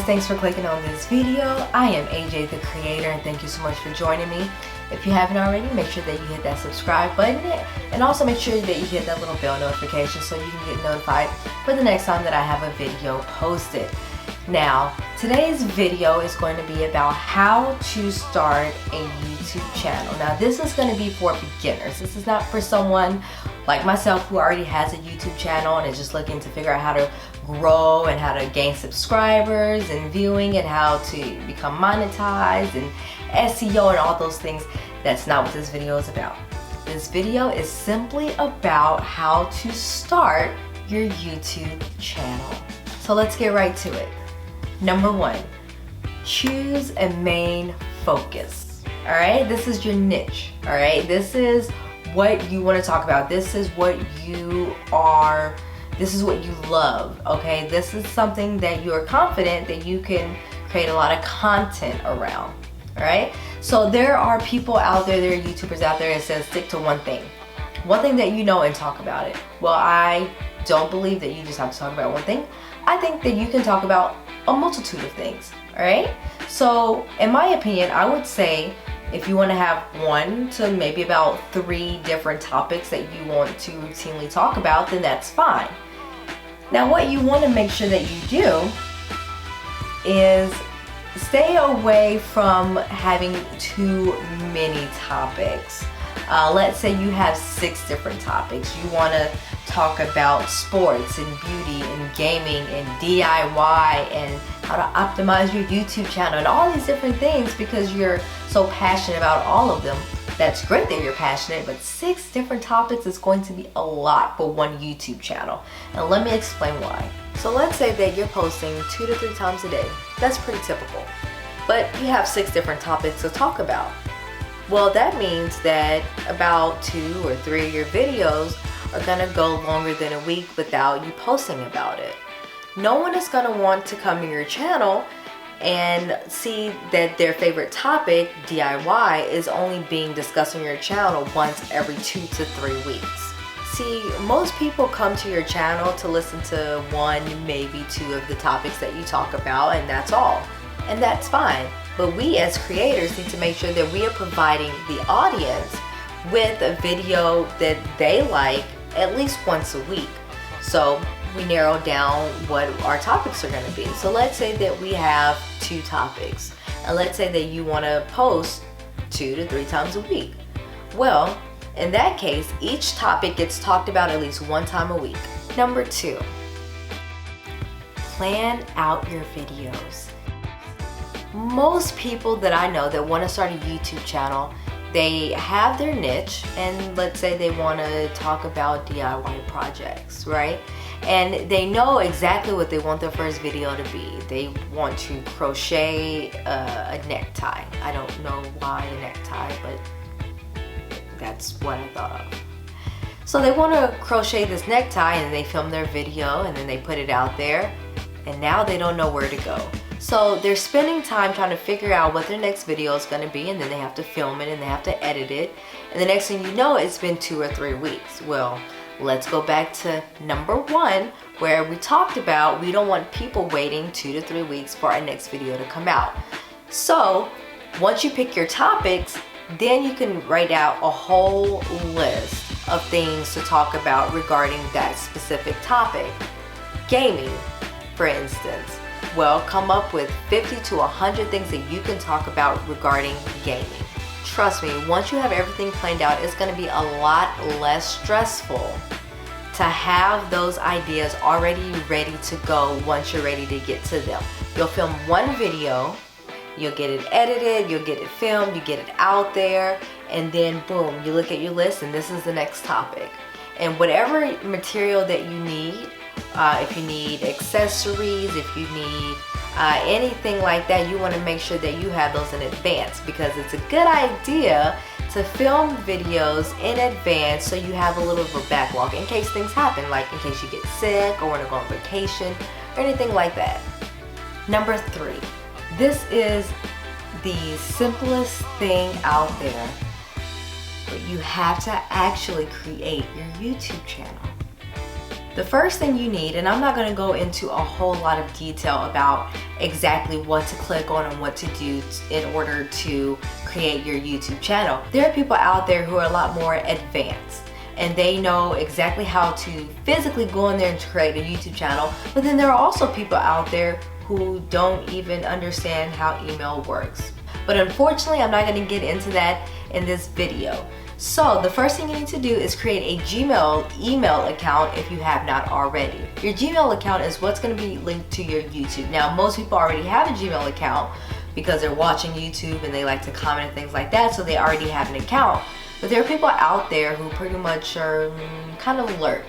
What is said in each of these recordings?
thanks for clicking on this video. I am AJ the creator and thank you so much for joining me. If you haven't already, make sure that you hit that subscribe button and also make sure that you hit that little bell notification so you can get notified for the next time that I have a video posted. Now, today's video is going to be about how to start a YouTube channel. Now, this is going to be for beginners. This is not for someone like myself who already has a YouTube channel and is just looking to figure out how to grow and how to gain subscribers and viewing and how to become monetized and SEO and all those things. That's not what this video is about. This video is simply about how to start your YouTube channel. So let's get right to it. Number one, choose a main focus. All right, this is your niche. All right, this is what you want to talk about. This is what you are. This is what you love. Okay, this is something that you are confident that you can create a lot of content around. All right, so there are people out there, there are YouTubers out there that says stick to one thing that you know and talk about it. Well, I don't believe that you just have to talk about one thing. I think that you can talk about a multitude of things. All right, so in my opinion, I would say if you want to have 1 to maybe about 3 different topics that you want to routinely talk about, then that's fine. Now, what you want to make sure that you do is stay away from having too many topics. Let's say you have 6 different topics. You want to talk about sports and beauty and gaming and DIY and how to optimize your YouTube channel and all these different things because you're so passionate about all of them. That's great that you're passionate, but 6 different topics is going to be a lot for one YouTube channel. And let me explain why. So let's say that you're posting 2 to 3 times a day. That's pretty typical. But you have 6 different topics to talk about. Well, that means that about 2 or 3 of your videos are gonna go longer than a week without you posting about it. No one is gonna want to come to your channel and see that their favorite topic, DIY, is only being discussed on your channel once every 2 to 3 weeks. See, most people come to your channel to listen to 1, maybe 2 of the topics that you talk about, and that's all. And that's fine. But we as creators need to make sure that we are providing the audience with a video that they like at least once a week. So we narrow down what our topics are going to be. So let's say that we have 2 topics. And let's say that you want to post 2 to 3 times a week. Well, in that case, each topic gets talked about at least 1 time a week. Number 2, plan out your videos. Most people that I know that want to start a YouTube channel, they have their niche and let's say they want to talk about DIY projects, right? And they know exactly what they want their first video to be. They want to crochet a necktie. I don't know why a necktie, but that's what I thought of. So they want to crochet this necktie and they film their video and then they put it out there and now they don't know where to go. So they're spending time trying to figure out what their next video is going to be and then they have to film it and they have to edit it. And the next thing you know, it's been 2 or 3 weeks. Well, let's go back to number 1 where we talked about we don't want people waiting 2 to 3 weeks for our next video to come out. So once you pick your topics, then you can write out a whole list of things to talk about regarding that specific topic. Gaming, for instance. Well, come up with 50 to 100 things that you can talk about regarding gaming. Trust me, once you have everything planned out, it's going to be a lot less stressful to have those ideas already ready to go once you're ready to get to them. You'll film 1 video, you'll get it edited, you'll get it filmed, you get it out there, and then boom, you look at your list and this is the next topic. And whatever material that you need, if you need accessories, if you need anything like that, you want to make sure that you have those in advance because it's a good idea to film videos in advance so you have a little of a backlog in case things happen, like in case you get sick or want to go on vacation or anything like that. Number 3, this is the simplest thing out there, but you have to actually create your YouTube channel. The first thing you need, and I'm not going to go into a whole lot of detail about exactly what to click on and what to do in order to create your YouTube channel. There are people out there who are a lot more advanced and they know exactly how to physically go in there and create a YouTube channel, but then there are also people out there who don't even understand how email works. But unfortunately, I'm not going to get into that in this video. So the first thing you need to do is create a Gmail email account if you have not already. Your Gmail account is what's going to be linked to your YouTube. Now, most people already have a Gmail account because they're watching YouTube and they like to comment and things like that, so they already have an account. But there are people out there who pretty much are kind of alert.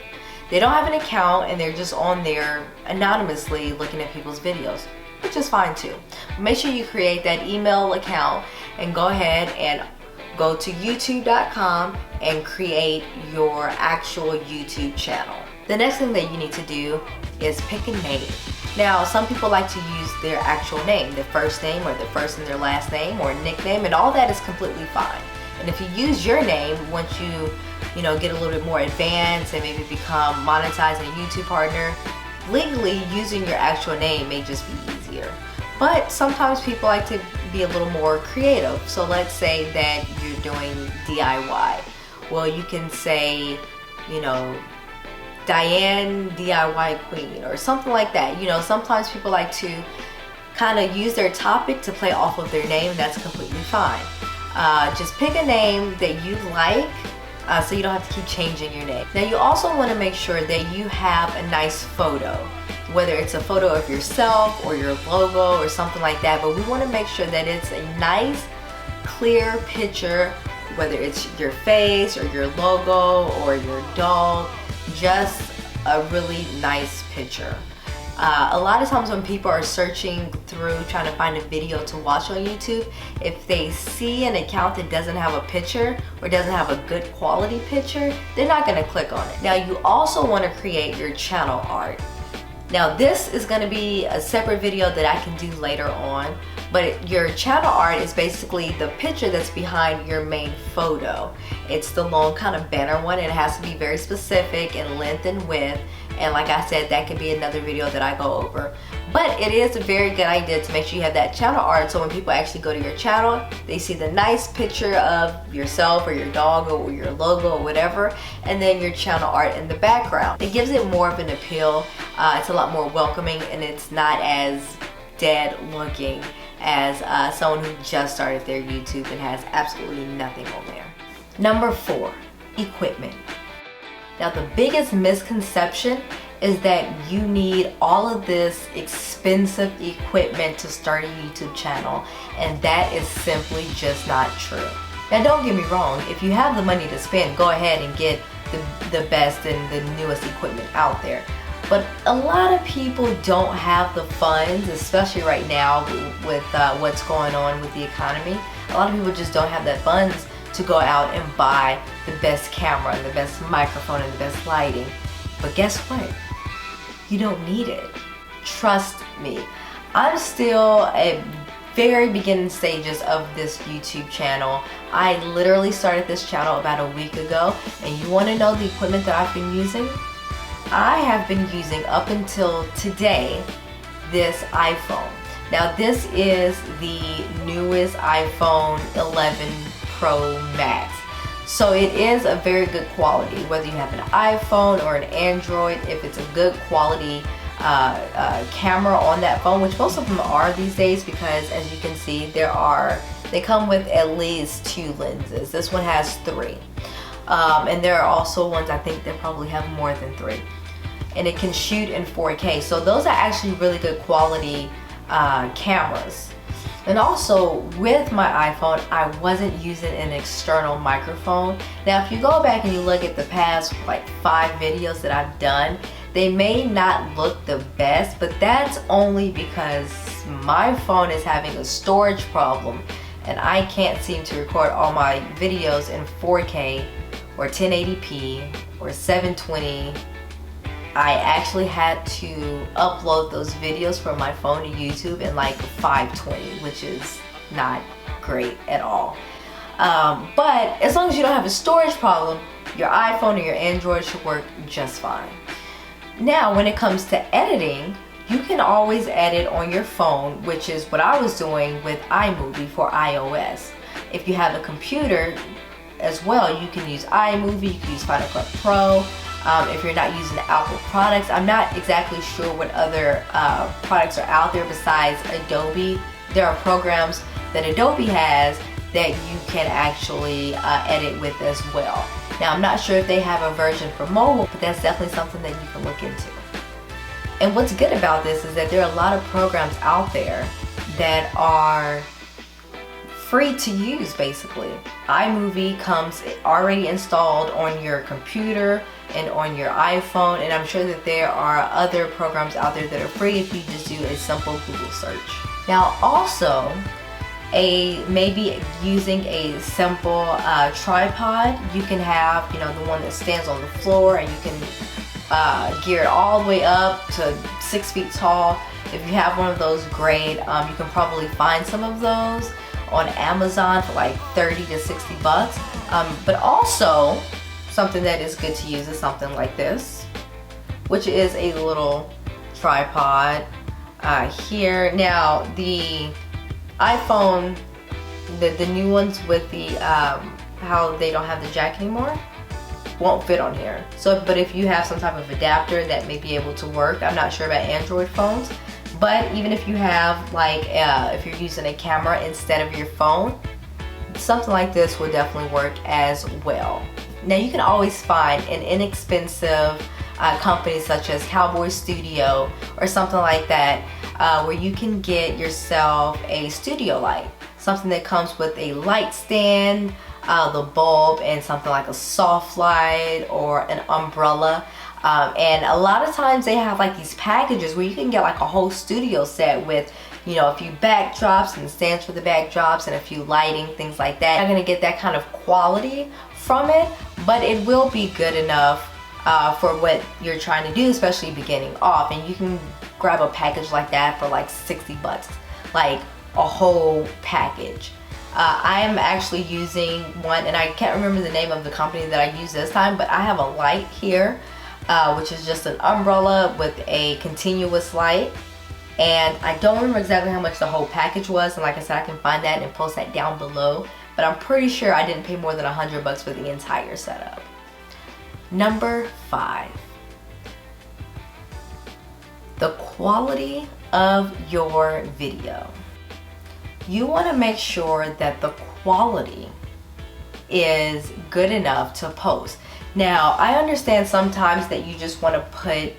They don't have an account and they're just on there anonymously looking at people's videos, which is fine too. But make sure you create that email account and go ahead and go to youtube.com and create your actual YouTube channel. The next thing that you need to do is pick a name. Now, some people like to use their actual name, their first name or their first and their last name or nickname, and all that is completely fine. And if you use your name, once you get a little bit more advanced and maybe become monetized and a YouTube partner, legally using your actual name may just be easier. But sometimes people like to be a little more creative. So let's say that you're doing DIY. Well, you can say, Diane DIY Queen or something like that. Sometimes people like to kind of use their topic to play off of their name, and that's completely fine. Just pick a name that you like so you don't have to keep changing your name. Now, you also want to make sure that you have a nice photo, whether it's a photo of yourself or your logo or something like that, but we want to make sure that it's a nice, clear picture, whether it's your face or your logo or your dog, just a really nice picture. A lot of times when people are searching through trying to find a video to watch on YouTube, if they see an account that doesn't have a picture or doesn't have a good quality picture, they're not going to click on it. Now, you also want to create your channel art. Now, this is going to be a separate video that I can do later on, but your channel art is basically the picture that's behind your main photo. It's the long kind of banner one, and it has to be very specific in length and width. And like I said, that could be another video that I go over. But it is a very good idea to make sure you have that channel art, so when people actually go to your channel, they see the nice picture of yourself or your dog or your logo or whatever, and then your channel art in the background. It gives it more of an appeal. It's a lot more welcoming, and it's not as dead looking as someone who just started their YouTube and has absolutely nothing on there. Number 4, equipment. Now, the biggest misconception is that you need all of this expensive equipment to start a YouTube channel, and that is simply just not true. Now, don't get me wrong, if you have the money to spend, go ahead and get the best and the newest equipment out there. But a lot of people don't have the funds, especially right now with what's going on with the economy. A lot of people just don't have the funds to go out and buy the best camera and the best microphone and the best lighting. But guess what? You don't need it. Trust me. I'm still at very beginning stages of this YouTube channel. I literally started this channel about a week ago, and you want to know the equipment that I've been using? I have been using, up until today, this iPhone. Now, this is the newest iPhone 11 Pro Max. So it is a very good quality, whether you have an iPhone or an Android. If it's a good quality camera on that phone, which most of them are these days, because as you can see, they come with at least 2 lenses. This one has 3. And there are also ones, I think, that probably have more than 3. And it can shoot in 4K. So those are actually really good quality cameras. And also, with my iPhone, I wasn't using an external microphone. Now, if you go back and you look at the past 5 videos that I've done, they may not look the best, but that's only because my phone is having a storage problem and I can't seem to record all my videos in 4K or 1080p or 720. I actually had to upload those videos from my phone to YouTube in 520, which is not great at all. But as long as you don't have a storage problem, your iPhone or your Android should work just fine. Now, when it comes to editing, you can always edit on your phone, which is what I was doing with iMovie for iOS. If you have a computer as well, you can use iMovie, you can use Final Cut Pro. If you're not using the Apple products, I'm not exactly sure what other products are out there besides Adobe. There are programs that Adobe has that you can actually edit with as well. Now, I'm not sure if they have a version for mobile, but that's definitely something that you can look into. And what's good about this is that there are a lot of programs out there that are free to use, basically. iMovie comes already installed on your computer and on your iPhone, and I'm sure that there are other programs out there that are free if you just do a simple Google search. Now, also, maybe using a simple tripod, you can have, you know, the one that stands on the floor, and you can gear it all the way up to 6 feet tall. If you have one of those, great. You can probably find some of those on Amazon for like 30 to 60 bucks. But also, something that is good to use is something like this, which is a little tripod here. Now, the iPhone, the new ones with the how they don't have the jack anymore, won't fit on here. So, but if you have some type of adapter, that may be able to work. I'm not sure about Android phones, but even if you have like if you're using a camera instead of your phone, something like this will definitely work as well. Now, you can always find an inexpensive company such as Cowboy Studio or something like that, where you can get yourself a studio light, something that comes with a light stand, the bulb, and something like a soft light or an umbrella. And a lot of times they have like these packages where you can get like a whole studio set with, you know, a few backdrops and stands for the backdrops and a few lighting, things like that. You're not gonna get that kind of quality from it, but it will be good enough for what you're trying to do, especially beginning off. And you can grab a package like that for like 60 bucks, like a whole package. I am actually using one, and I can't remember the name of the company that I use this time, but I have a light here, which is just an umbrella with a continuous light. And I don't remember exactly how much the whole package was, and like I said, I can find that and post that down below, but I'm pretty sure I didn't pay more than 100 bucks for the entire setup. Number 5, the quality of your video. You want to make sure that the quality is good enough to post. Now, I understand sometimes that you just want to put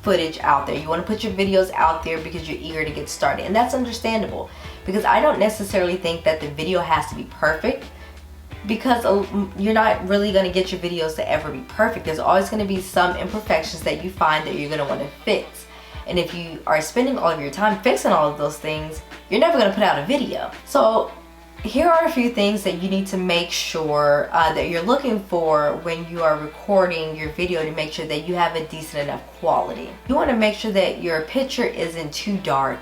footage out there. You want to put your videos out there because you're eager to get started, and that's understandable, because I don't necessarily think that the video has to be perfect, because you're not really going to get your videos to ever be perfect. There's always going to be some imperfections that you find that you're going to want to fix. And if you are spending all of your time fixing all of those things, you're never going to put out a video. So here are a few things that you need to make sure that you're looking for when you are recording your video, to make sure that you have a decent enough quality. You want to make sure that your picture isn't too dark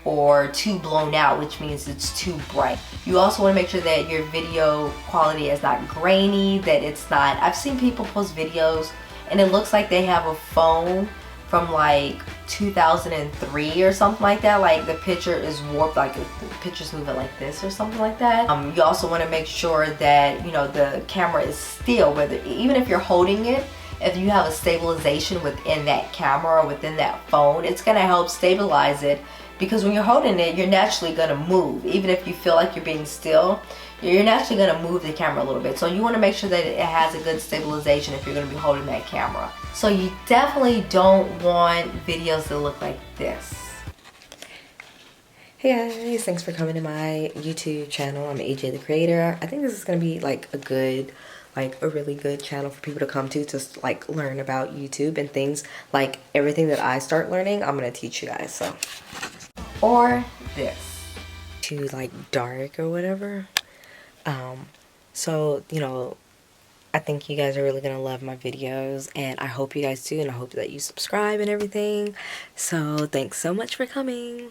or too blown out, which means it's too bright. You also want to make sure that your video quality is not grainy, that it's not, I've seen people post videos and it looks like they have a phone from like 2003 or something like that, like the picture is warped, like the picture's moving like this or something like that. You also want to make sure that, you know, the camera is still, whether, even if you're holding it, if you have a stabilization within that camera or within that phone, it's going to help stabilize it, because when you're holding it, you're naturally going to move. Even if you feel like you're being still, you're naturally going to move the camera a little bit. So you want to make sure that it has a good stabilization if you're going to be holding that camera. So you definitely don't want videos that look like this. Hey guys, thanks for coming to my YouTube channel. I'm AJ the Creator. I think this is going to be like a really good channel for people to come to like learn about YouTube and things. Like everything that I start learning, I'm going to teach you guys. So, or this, too like dark or whatever. So, you know, I think you guys are really gonna love my videos, and I hope you guys do, and I hope that you subscribe and everything. So thanks so much for coming.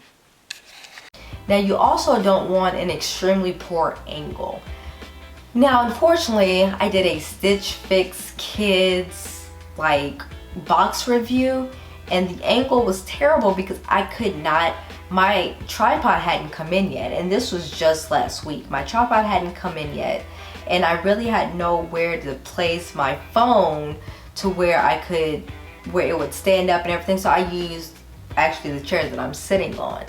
Now, you also don't want an extremely poor angle. Now, unfortunately, I did a Stitch Fix Kids like box review, and the angle was terrible because I could not, my tripod hadn't come in yet, and this was just last week. My tripod hadn't come in yet, and I really had nowhere to place my phone to where where it would stand up and everything. So I used actually the chair that I'm sitting on,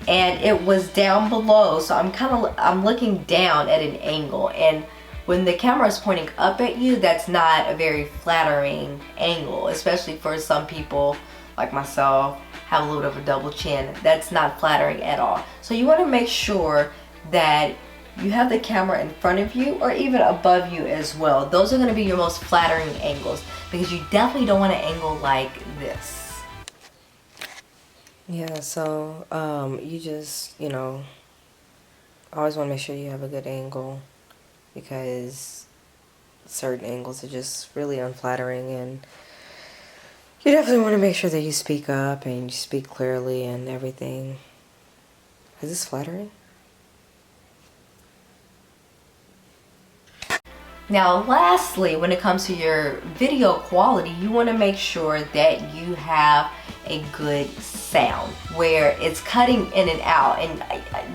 and it was down below, so I'm looking down at an angle, and when the camera is pointing up at you, that's not a very flattering angle, especially for some people like myself, have a little bit of a double chin. That's not flattering at all. So you want to make sure that you have the camera in front of you or even above you as well. Those are going to be your most flattering angles, because you definitely don't want to angle like this. Yeah, so you just, always want to make sure you have a good angle, because certain angles are just really unflattering, and you definitely want to make sure that you speak up and you speak clearly and everything. Is this flattering? Now lastly, when it comes to your video quality, you want to make sure that you have a good sound where it's cutting in and out, and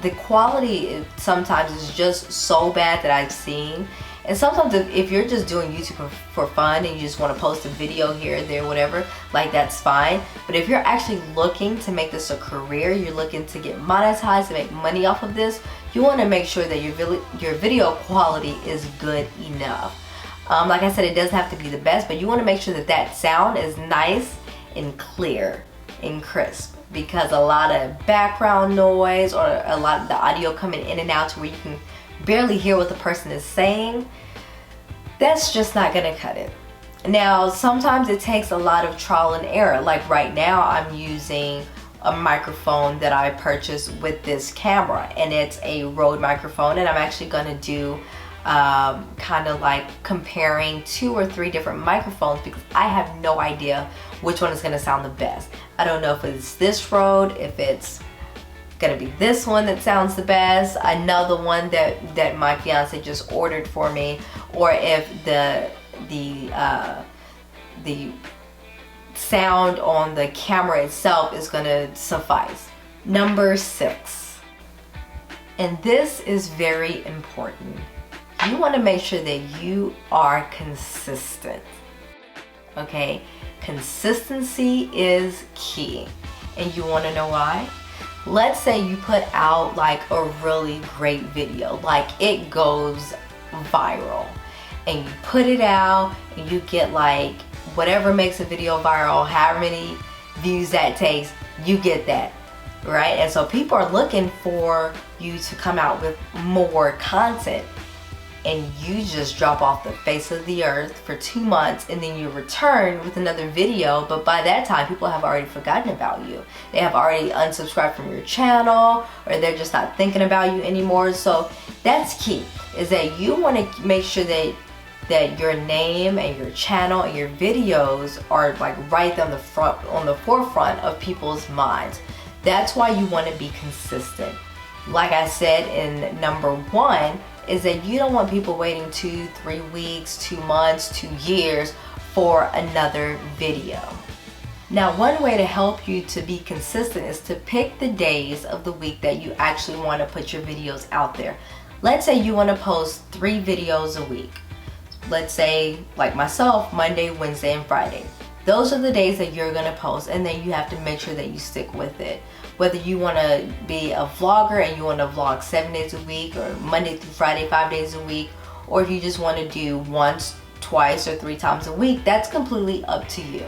the quality sometimes is just so bad that I've seen. And sometimes if you're just doing YouTube for fun and you just want to post a video here and there, whatever, like, that's fine. But if you're actually looking to make this a career, you're looking to get monetized and make money off of this, you want to make sure that your video quality is good enough. Like I said, it doesn't have to be the best, but you want to make sure that that sound is nice and clear and crisp, because a lot of background noise or a lot of the audio coming in and out to where you can barely hear what the person is saying, that's just not gonna cut it. Now sometimes it takes a lot of trial and error. Like right now I'm using a microphone that I purchased with this camera, and it's a Rode microphone, and I'm actually gonna do kind of like comparing 2 or 3 different microphones, because I have no idea which one is gonna sound the best. I don't know if it's this Rode, if it's gonna be this one that sounds the best, another one that my fiance just ordered for me, or if the sound on the camera itself is gonna suffice. Number 6, and this is very important, you want to make sure that you are consistent. Okay, consistency is key, and you want to know why? Let's say you put out like a really great video, like it goes viral, and you put it out and you get like whatever makes a video viral, however many views that takes, you get that, right? And so people are looking for you to come out with more content, and you just drop off the face of the earth for 2 months, and then you return with another video, but by that time people have already forgotten about you. They have already unsubscribed from your channel, or they're just not thinking about you anymore. So that's key, is that you want to make sure that your name and your channel and your videos are like right on the forefront of people's minds. That's why you want to be consistent. Like I said in number 1, is that you don't want people waiting 2, 3 weeks, 2 months, 2 years for another video. Now, one way to help you to be consistent is to pick the days of the week that you actually want to put your videos out there. Let's say you want to post 3 videos a week. Let's say, like myself, Monday, Wednesday, and Friday. Those are the days that you're going to post, and then you have to make sure that you stick with it. Whether you want to be a vlogger and you want to vlog 7 days a week, or Monday through Friday 5 days a week, or if you just want to do once, twice, or 3 times a week, that's completely up to you.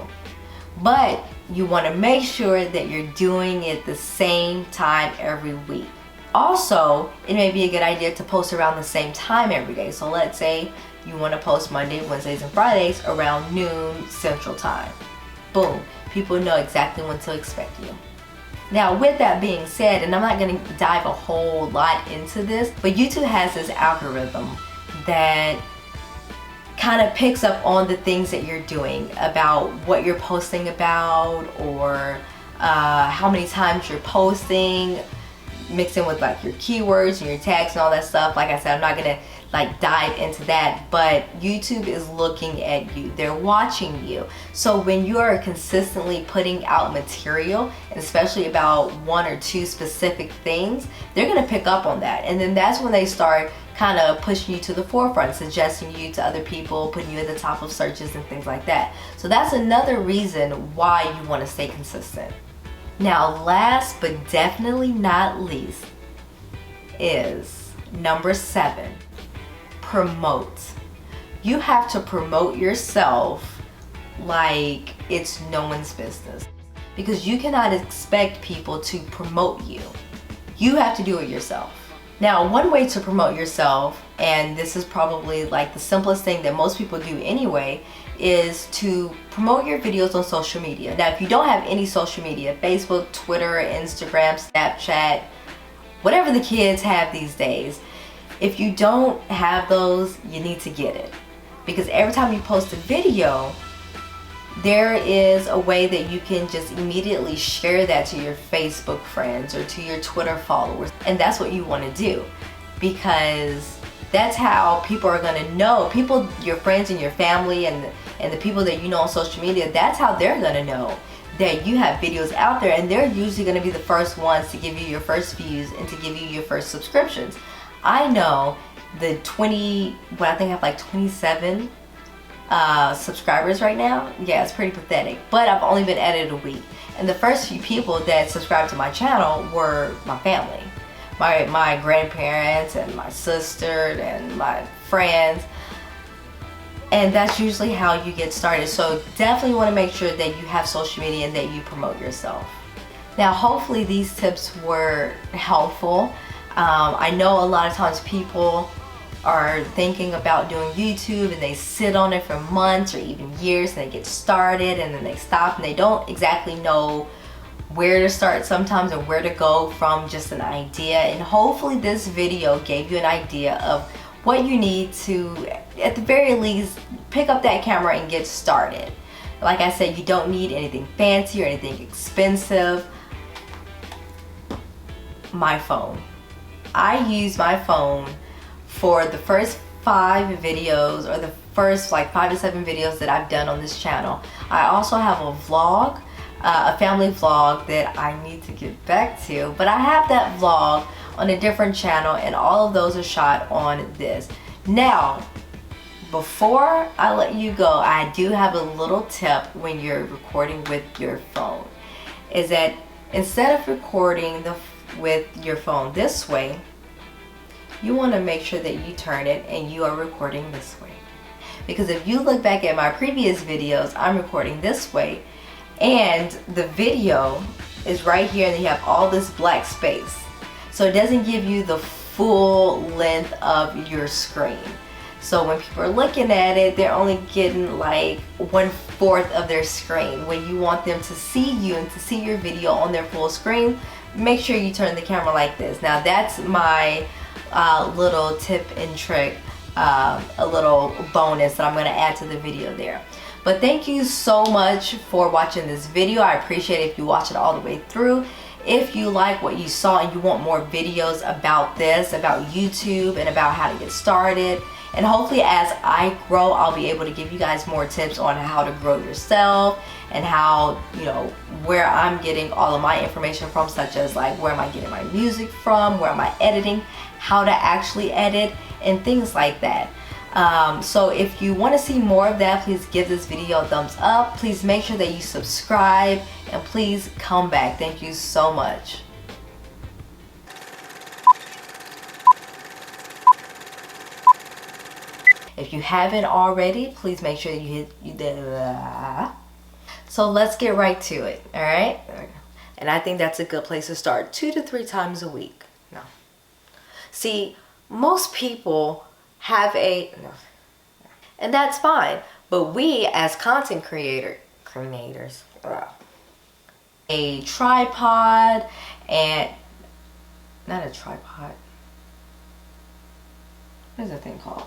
But you want to make sure that you're doing it the same time every week. Also, it may be a good idea to post around the same time every day. So let's say you want to post Monday, Wednesdays, and Fridays around noon Central Time. Boom, people know exactly when to expect you. Now, with that being said, and I'm not going to dive a whole lot into this, but YouTube has this algorithm that kind of picks up on the things that you're doing, about what you're posting about, or how many times you're posting, mixed in with like your keywords and your tags and all that stuff. Like I said, I'm not gonna like dive into that, but YouTube is looking at you. They're watching you. So when you are consistently putting out material, and especially about one or two specific things, they're gonna pick up on that. And then that's when they start kind of pushing you to the forefront, suggesting you to other people, putting you at the top of searches and things like that. So that's another reason why you want to stay consistent. Now, last but definitely not least is number 7, promote. You have to promote yourself like it's no one's business, because you cannot expect people to promote you. You have to do it yourself. Now, one way to promote yourself, and this is probably like the simplest thing that most people do anyway, is to promote your videos on social media. Now, if you don't have any social media, Facebook, Twitter, Instagram, Snapchat, whatever the kids have these days, if you don't have those, you need to get it. Because every time you post a video, there is a way that you can just immediately share that to your Facebook friends or to your Twitter followers. And that's what you want to do, because that's how people are going to know. People, your friends and your family and the people that you know on social media, that's how they're going to know that you have videos out there, and they're usually going to be the first ones to give you your first views and to give you your first subscriptions. I know the I think I have like 27 subscribers right now. Yeah, it's pretty pathetic, but I've only been at it a week, and the first few people that subscribed to my channel were my family, my grandparents and my sister and my friends. And that's usually how you get started. So definitely want to make sure that you have social media and that you promote yourself. Now, hopefully these tips were helpful. I know a lot of times people are thinking about doing YouTube and they sit on it for months or even years, and they get started and then they stop and they don't exactly know where to start sometimes or where to go from just an idea. And hopefully this video gave you an idea of what you need to, at the very least, pick up that camera and get started. Like I said, you don't need anything fancy or anything expensive. My phone. I use my phone for the first 5 videos, or the first like 5 to 7 videos that I've done on this channel. I also have a vlog, a family vlog that I need to get back to, but I have that vlog on a different channel, and all of those are shot on this. Now, before I let you go, I do have a little tip when you're recording with your phone, is that instead of recording with your phone this way, you want to make sure that you turn it and you are recording this way. Because if you look back at my previous videos, I'm recording this way, and the video is right here, and you have all this black space. So it doesn't give you the full length of your screen. So when people are looking at it, they're only getting like 1/4 of their screen. When you want them to see you and to see your video on their full screen, make sure you turn the camera like this. Now that's my little tip and trick, a little bonus that I'm going to add to the video there. But thank you so much for watching this video. I appreciate it if you watch it all the way through. If you like what you saw and you want more videos about this, about YouTube and about how to get started, and hopefully as I grow, I'll be able to give you guys more tips on how to grow yourself and how, you know, where I'm getting all of my information from, such as like where am I getting my music from, where am I editing, how to actually edit, and things like that. So if you want to see more of that, please give this video a thumbs up. Please make sure that you subscribe, and please come back. Thank you so much. If you haven't already, please make sure you hit So let's get right to it, all right? And I think that's a good place to start, 2 to 3 times a week. No. See, most people have and that's fine, but we as content creators, a tripod, and not a tripod, what is that thing called?